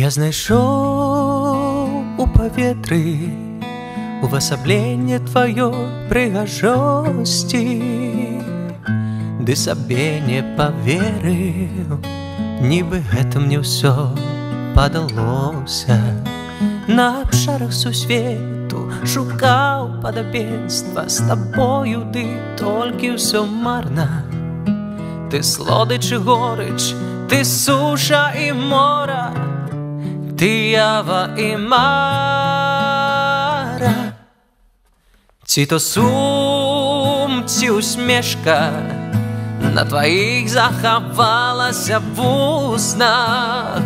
Я знайшоў у паветры увасабленне тваё прыгажосці, ды сабе не паверыў, нібы гэта мне ўсё падалося. На абшарах сусвету шукаў падабенства з табою, ды толькі ўсё марна. Ты слодыч і горыч, ты суша і мора, ты ява і мара. Ці то сум, ці усмешка на тваіх захавалася вуснах.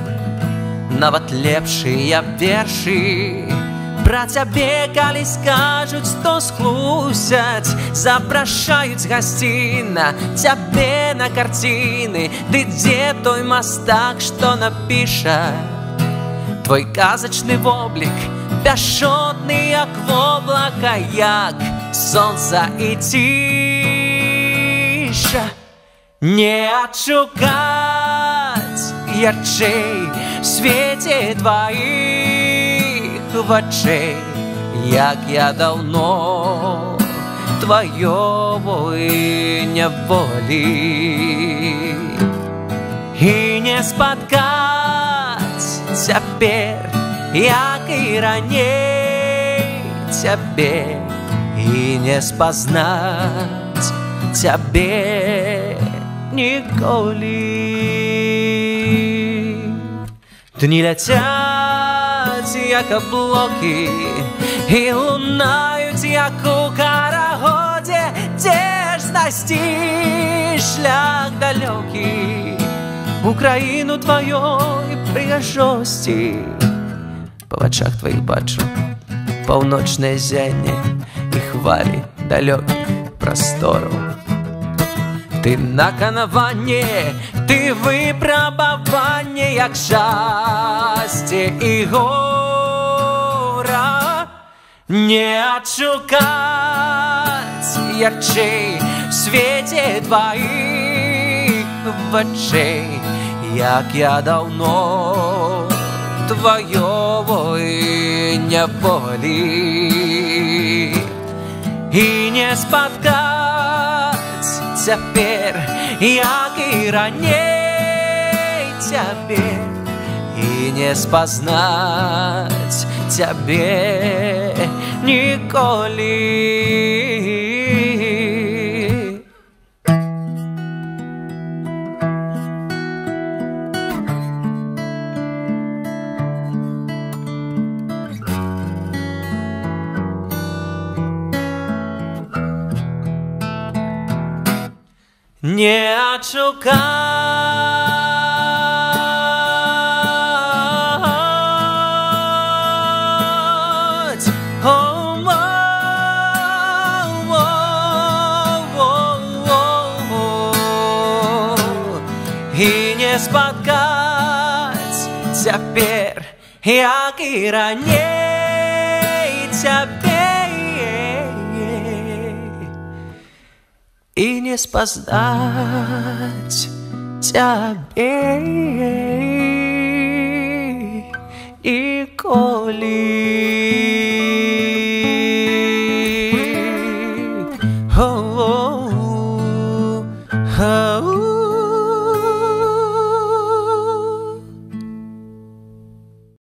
Нават лепшыя вершы пра цябе, калі скажуць, то схлусяць. Запрашаюць гасцінна цябе на карціны, ды дзе той мастак, што напіша твой казачны воблік, пяшотны, як воблака, як сонца і ціша. Не адшукаць ярчэй в свеце тваіх вачэй, як я даўно тваёвой няволі. І не спаткаць цяпер, як і раней цябе, і не спазнаць цябе ніколі. Дні ляцяць, як аблокі, і лунаюць, як у карагодзе. Дзе ж знайсці шлях далёкі Украіну тваёй прыгажосці? Па вачах тваіх бачу паўночнае ззянне і хвалі далёкіх прастораў. Ты наканаванне, ты выпрабаванне, як шчасце і гора. Не адшукаць ярчэй в свеце тваіх вачэй, як я даўно тваёвой няволі. І не спаткаць цяпер, як і раней цябе, і не спазнаць цябе ніколі. Не адшукаць і не спаткаць цяпер, як і раней цябе, і не спазнаць цябе ніколі.